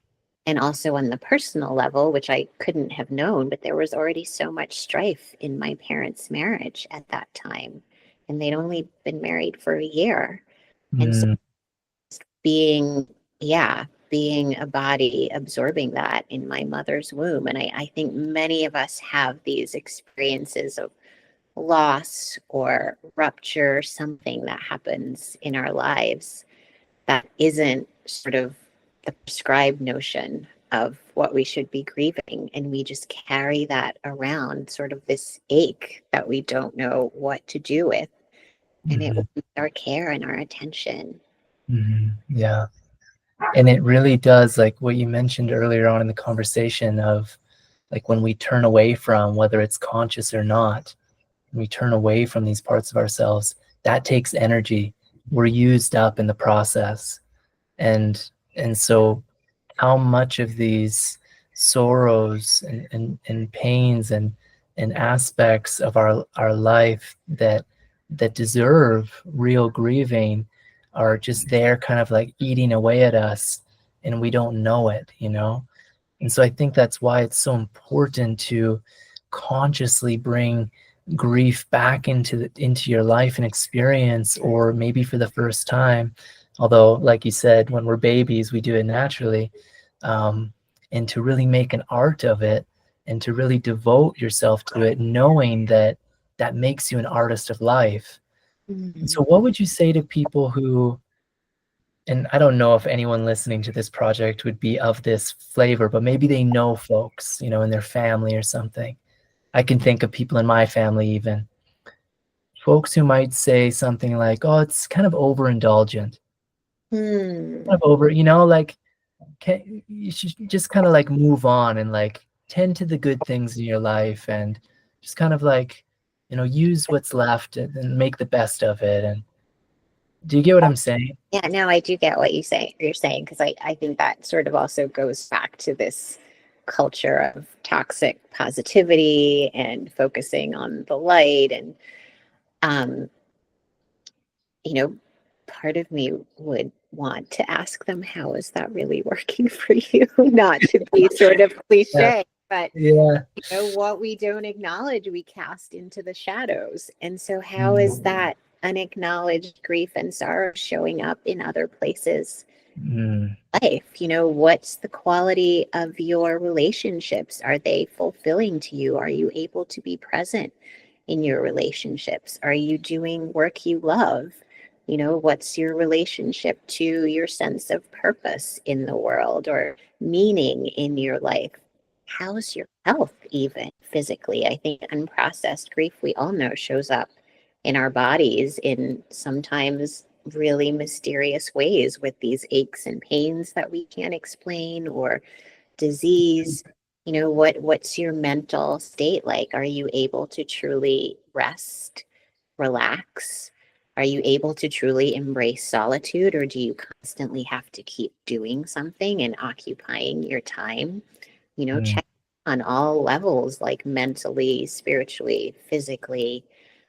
And also on the personal level, which I couldn't have known, but there was already so much strife in my parents' marriage at that time. And they'd only been married for a year. And so mm, being, being a body, absorbing that in my mother's womb. And I think many of us have these experiences of loss or rupture, something that happens in our lives that isn't sort of the prescribed notion of what we should be grieving. And we just carry that around, sort of this ache that we don't know what to do with. And it mhm, wants our care and our attention. mhm. Yeah. And it really does, like what you mentioned earlier on in the conversation of like when we turn away from, whether it's conscious or not, we turn away from these parts of ourselves, that takes energy. We're used up in the process. And so how much of these sorrows and pains and aspects of our life that deserve real grieving are just there kind of like eating away at us, and we don't know it, you know? And so I think that's why it's so important to consciously bring grief back into your life and experience, or maybe for the first time. Although, like you said, when we're babies, we do it naturally. And to really make an art of it and to really devote yourself to it, knowing that that makes you an artist of life. And so Mm. what would you say to people who and I don't know if anyone listening to this project would be of this flavor, but maybe they know folks, you know, in their family or something. I can think of people in my family even. Folks who might say something like, "Oh, it's kind of overindulgent." Hmm. Kind of over, you know, like you should just kind of like move on and like tend to the good things in your life and just kind of like, you know, use what's left and make the best of it. And do you get what I'm saying? Yeah, no, I do get what you're saying, because I think that sort of also goes back to this culture of toxic positivity and focusing on the light. And um, you know, part of me would want to ask them, how is that really working for you? Not to be sort of Yeah. cliche, but Yeah. what we don't acknowledge, we cast into the shadows. And so, how is Mm, that unacknowledged grief and sorrow showing up in other places? mm, Life, what's the quality of your relationships? Are they fulfilling to you? Are you able to be present in your relationships? Are you doing work you love? What's your relationship to your sense of purpose in the world or meaning in your life? How's your health, even physically? I think unprocessed grief, we all know, shows up in our bodies in sometimes really mysterious ways, with these aches and pains that we can't explain, or disease. What's your mental state like? Are you able to truly rest, relax? Are you able to truly embrace solitude, or do you constantly have to keep doing something and occupying your time? mm, Check on all levels, like mentally, spiritually, physically,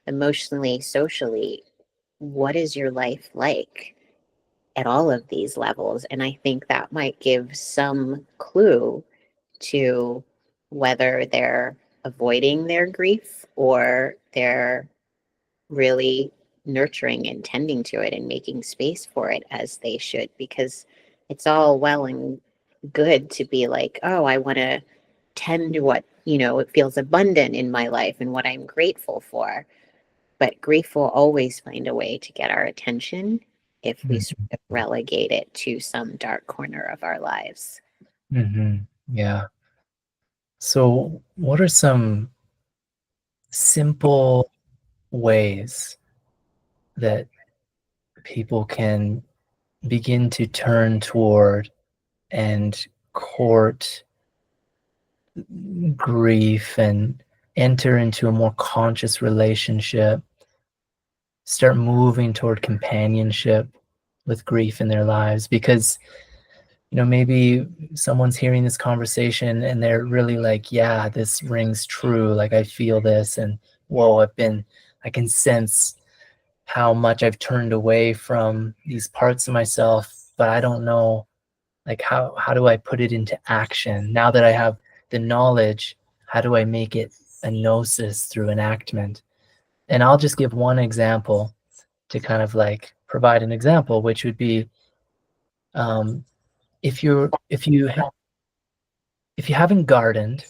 emotionally, socially. What is your life like at all of these levels? And I think that might give some clue to whether they're avoiding their grief or they're really nurturing and tending to it and making space for it as they should. Because it's all well and good to be like, oh, I want to tend to what, it feels abundant in my life and what I'm grateful for. But grief will always find a way to get our attention if we sort mm, of relegate it to some dark corner of our lives. yeah. So, what are some simple ways that people can begin to turn toward and court grief and enter into a more conscious relationship, start moving toward companionship with grief in their lives? Because, you know, maybe someone's hearing this conversation and they're really like, yeah, this rings true. Like, I feel this, and whoa, I can sense how much I've turned away from these parts of myself, but I don't know, like, how do I put it into action now that I have the knowledge? How do I make it a gnosis through enactment? And I'll just give one example to kind of like provide an example, which would be, um, if you haven't gardened,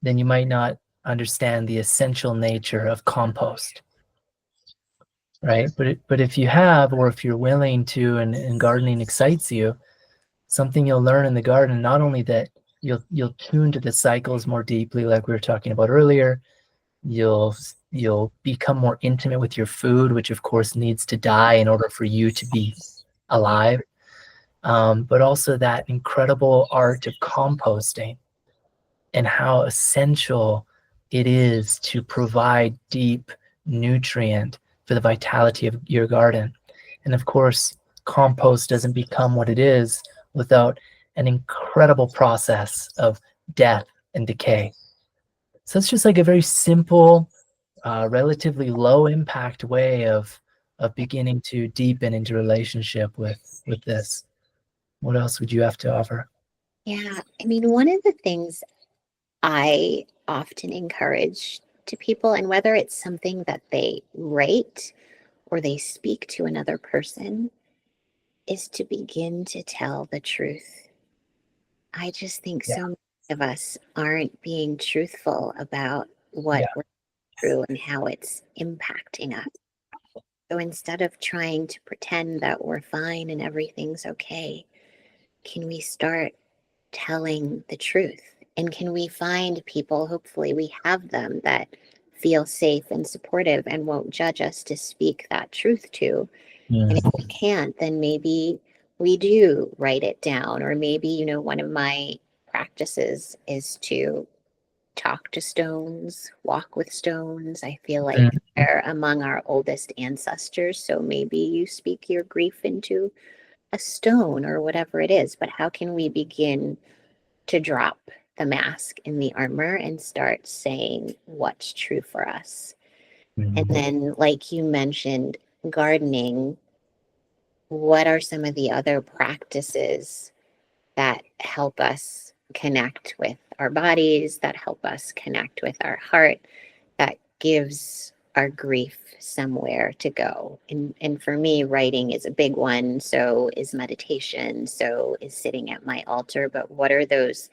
then you might not understand the essential nature of compost, right? But if you have, or if you're willing to, and gardening excites you, something you'll learn in the garden, not only that you'll tune to the cycles more deeply, like we were talking about earlier, you'll become more intimate with your food, which of course needs to die in order for you to be alive. But also that incredible art of composting and how essential it is to provide deep nutrient for the vitality of your garden. And of course, compost doesn't become what it is without an incredible process of death and decay. So it's just like a very simple, relatively low impact way of beginning to deepen into relationship with this. What else would you have to offer? Yeah. I mean, one of the things I often encourage to people, and whether it's something that they write or they speak to another person, is to begin to tell the truth. I just think Yeah, so many of us aren't being truthful about what yeah, we're through and how it's impacting us. So instead of trying to pretend that we're fine and everything's okay, can we start telling the truth? And can we find people, hopefully we have them, that feel safe and supportive and won't judge us to speak that truth to? And if Mm. we can't, then maybe we do write it down. Or maybe, one of my practices is to talk to stones, walk with stones. I feel like Mm. they're among our oldest ancestors. So maybe you speak your grief into a stone or whatever it is. But how can we begin to drop the mask in the armor and start saying what's true for us? And Mm. then, like you mentioned, gardening, what are some of the other practices that help us connect with our bodies, that help us connect with our heart, that gives our grief somewhere to go? And for me, writing is a big one. So is meditation. So is sitting at my altar. But what are those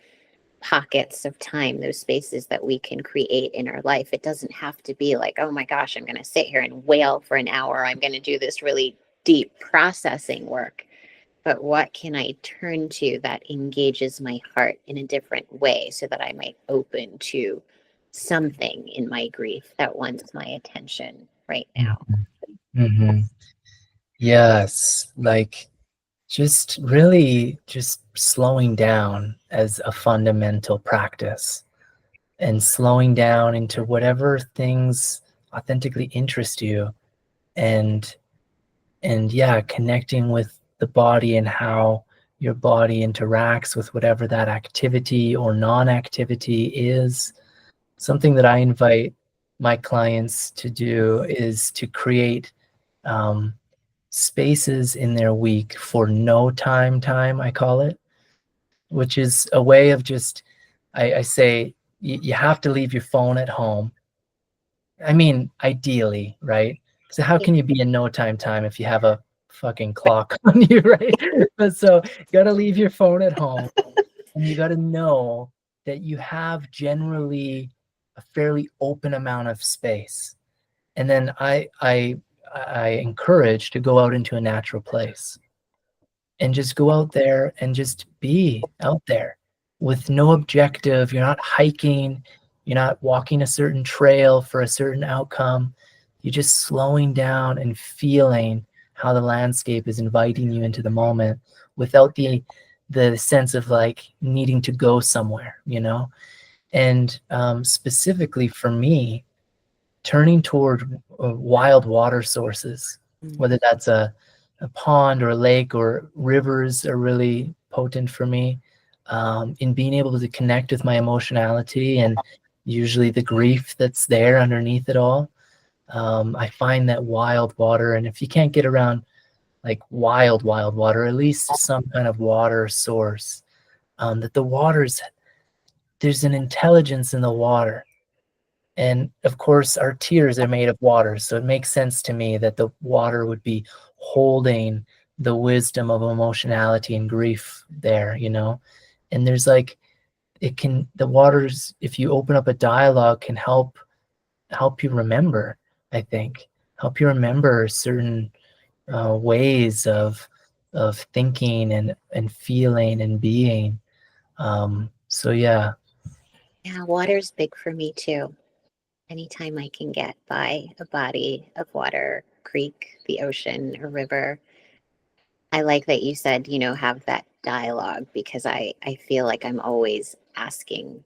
pockets of time, those spaces that we can create in our life? It doesn't have to be like, oh my gosh, I'm going to sit here and wail for an hour. I'm going to do this really deep processing work. But what can I turn to that engages my heart in a different way so that I might open to something in my grief that wants my attention right now? Mhm. Mhm. Yes, like just really just slowing down as a fundamental practice and slowing down into whatever things authentically interest you and yeah, connecting with the body and how your body interacts with whatever that activity or non-activity is. Something that I invite my clients to do is to create um, spaces in their week for no time, I call it, which is a way of just, I say, you have to leave your phone at home. I mean, ideally, right? So how can you be in no time if you have a fucking clock on you, right? But so you gotta leave your phone at home, and you gotta know that you have generally a fairly open amount of space. And then I encourage to go out into a natural place and just go out there and just be out there with no objective. You're not hiking, you're not walking a certain trail for a certain outcome. You're just slowing down and feeling how the landscape is inviting you into the moment without the sense of like needing to go somewhere, you know? And specifically for me, turning toward wild water sources, whether that's a pond or a lake or rivers are really potent for me in being able to connect with my emotionality and usually the grief that's there underneath it all. I find that wild water, and if you can't get around like wild water, at least some kind of water source, that the waters, there's an intelligence in the water. And of course, our tears are made of water. So it makes sense to me that the water would be holding the wisdom of emotionality and grief there, you know? And there's like, the waters, if you open up a dialogue, can help you remember, I think, help you remember certain ways of thinking and feeling and being. So yeah. Yeah, water's big for me too. Anytime I can get by a body of water, creek, the ocean, a river. I like that you said, have that dialogue, because I feel like I'm always asking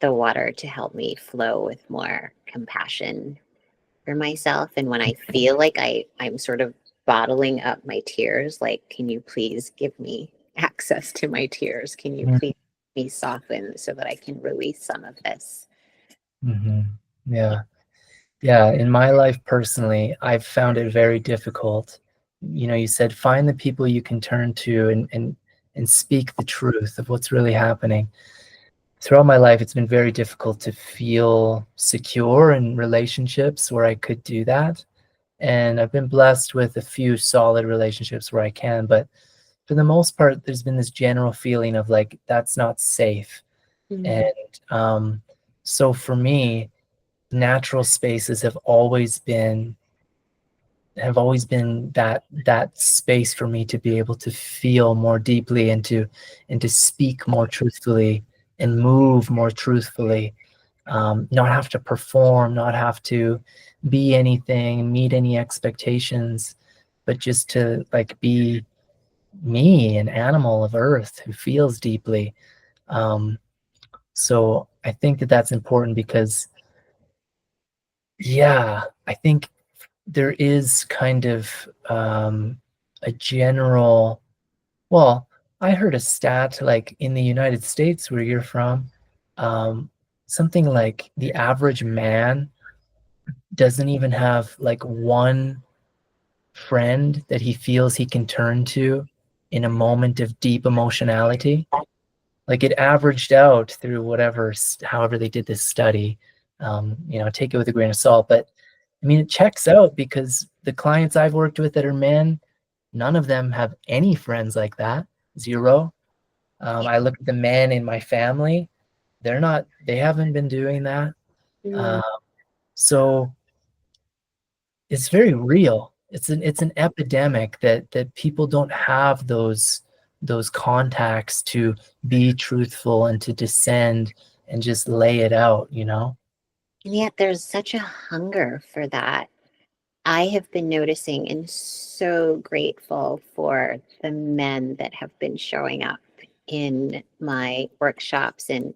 the water to help me flow with more compassion for myself. And when I feel like I'm sort of bottling up my tears, like, can you please give me access to my tears? Can you please be soften so that I can release some of this? Mm-hmm. Yeah. Yeah, in my life personally, I've found it very difficult. You know, you said find the people you can turn to and speak the truth of what's really happening. Throughout my life, it's been very difficult to feel secure in relationships where I could do that. And I've been blessed with a few solid relationships where I can, but for the most part, there's been this general feeling of like that's not safe. And Mm, so for me, natural spaces have always been have always been that space for me to be able to feel more deeply and to speak more truthfully and move more truthfully, not have to perform, not have to be anything, meet any expectations, but just to like be me, an animal of earth who feels deeply. So I think that that's important because, yeah, I think there is kind of a general, well, I heard a stat like in the United States where you're from, um, something like the average man doesn't even have like one friend that he feels he can turn to in a moment of deep emotionality. Like it averaged out through whatever, however they did this study. Take it with a grain of salt, but I mean, it checks out because the clients I've worked with that are men, none of them have any friends like that. Zero. Yeah. I look at the men in my family, they haven't been doing that. Mm. Uh, so it's very real. It's an epidemic that people don't have those contacts to be truthful and to descend and just lay it out, you know? And yet there's such a hunger for that. I have been noticing and so grateful for the men that have been showing up in my workshops. And,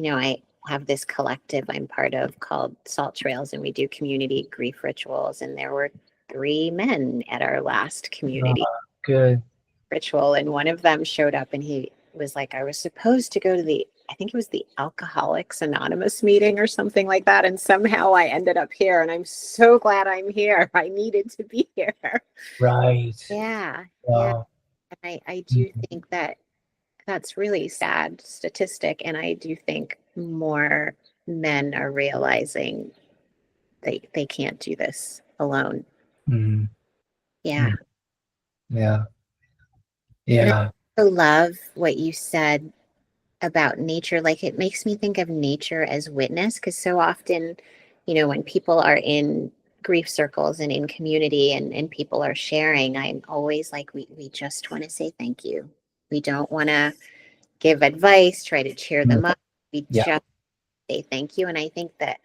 I have this collective I'm part of called Salt Trails, and we do community grief rituals. And there were 3 men at our last Uh, community Good. ritual. And one of them showed up and he was like, I was supposed to go to I think it was the Alcoholics Anonymous meeting or something like that. And somehow I ended up here. And I'm so glad I'm here. I needed to be here. Right. Yeah. Yeah. Wow. And I do Mhm. think that that's really sad statistic. And I do think more men are realizing they can't do this alone. Mhm. Yeah. Mhm. Yeah. And I Yeah. also love what you said about nature. Like, it makes me think of nature as witness, because so often, when people are in grief circles and in community, and people are sharing, I'm always like, we just want to say thank you. We don't want to give advice, try to cheer Mm. them up. We Yeah. just say thank you. And I think that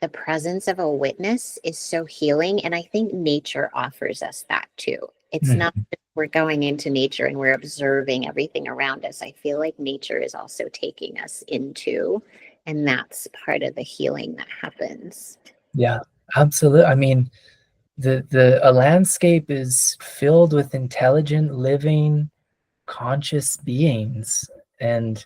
the presence of a witness is so healing. And I think nature offers us that too. It's not Mhm. that we're going into nature and we're observing everything around us. I feel like nature is also taking us into, and that's part of the healing that happens. Yeah. Absolutely. I mean, the a landscape is filled with intelligent, living, conscious beings, and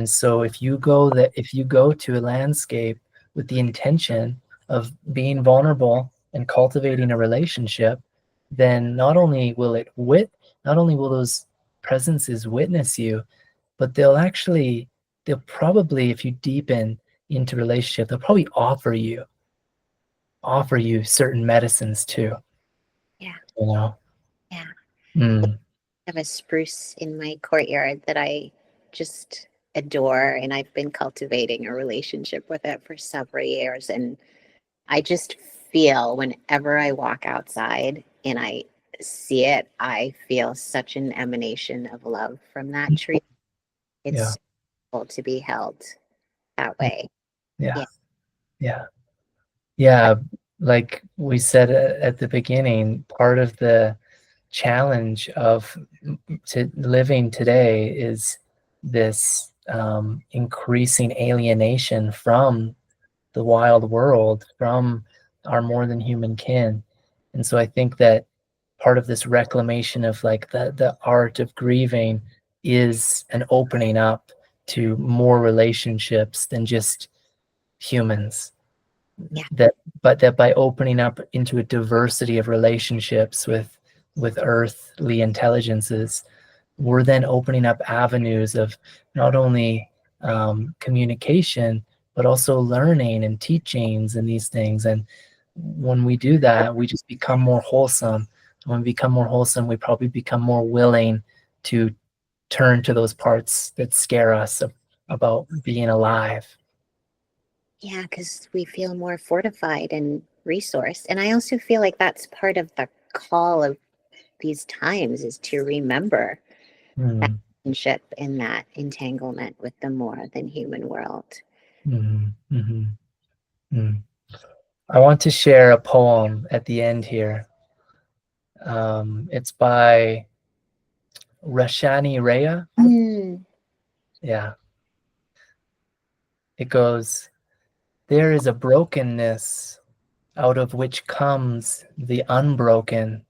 so if you go to a landscape with the intention of being vulnerable and cultivating a relationship, then not only will those presences witness you, but they'll probably, if you deepen into relationship, they'll probably offer you certain medicines too, Yeah. you know? Yeah. Mm, I have a spruce in my courtyard that I just adore, and I've been cultivating a relationship with it for several years. And I just feel whenever I walk outside and I see it, I feel such an emanation of love from that tree. yeah, It's so cool to be held that way. yeah, Yeah. yeah. Yeah, like we said at the beginning, part of the challenge of to living today is this increasing alienation from the wild world, from our more than human kin. And so I think that part of this reclamation of like the art of grieving is an opening up to more relationships than just humans, Yeah. that but that by opening up into a diversity of relationships with earthly intelligences, we're then opening up avenues of not only communication but also learning and teachings and these things. And when we do that, we just become more wholesome. When we become more wholesome, we probably become more willing to turn to those parts that scare us about being alive. Yeah, because we feel more fortified and resourced. And I also feel like that's part of the call of these times is to remember that Mm, relationship in that entanglement with the more than human world. mhm, mhm, mm. I want to share a poem at the end here. It's by Rashani Rhea. Mm, Yeah, it goes, there is a brokenness out of which comes the unbroken,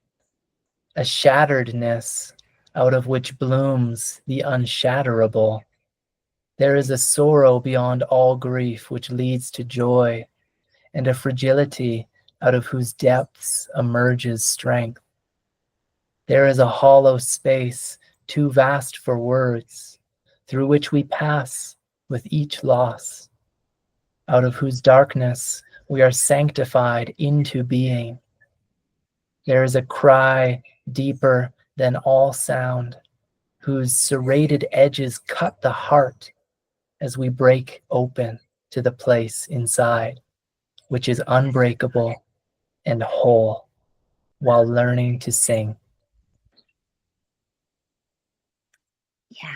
a shatteredness out of which blooms the unshatterable. There is a sorrow beyond all grief which leads to joy, and a fragility out of whose depths emerges strength. There is a hollow space too vast for words, through which we pass with each loss, out of whose darkness we are sanctified into being. There is a cry deeper than all sound, whose serrated edges cut the heart as we break open to the place inside, which is unbreakable and whole, while learning to sing. yeah,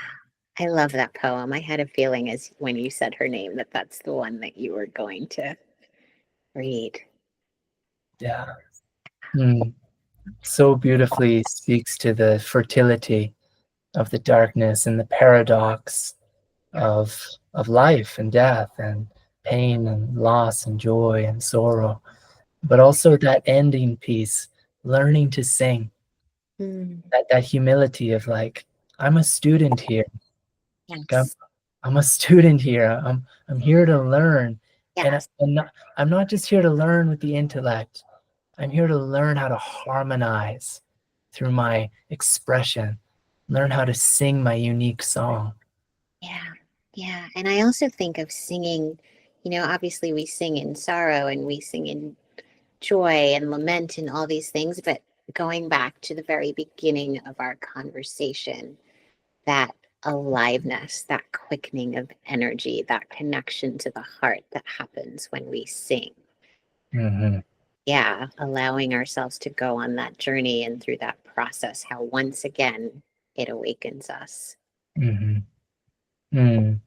I love that poem. I had a feeling as when you said her name that that's the one that you were going to read. Yeah. Mm. So beautifully speaks to the fertility of the darkness and the paradox of life and death and pain and loss and joy and sorrow, but also that ending piece, learning to sing, Mm, that humility of like, I'm a student here. I'm, yes, I'm a student here. I'm here to learn, and yes, I'm not just here to learn with the intellect. I'm here to learn how to harmonize through my expression, learn how to sing my unique song. yeah, yeah. And I also think of singing, obviously we sing in sorrow and we sing in joy and lament and all these things, but going back to the very beginning of our conversation, that aliveness, that quickening of energy, that connection to the heart that happens when we sing. Mm-hmm. Yeah, allowing ourselves to go on that journey and through that process, how once again it awakens us. Mm-hmm. Mm.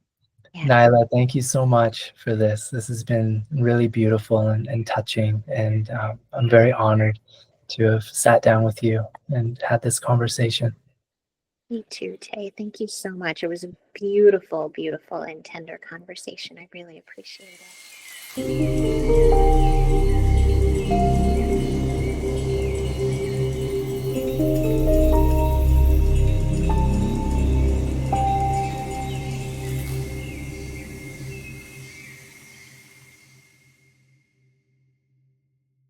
Yeah, Naila, thank you so much for this. This has been really beautiful and touching, and I'm very honored to have sat down with you and had this conversation. me too, Tay. Thank you so much. It was a beautiful, beautiful, and tender conversation. I really appreciate it.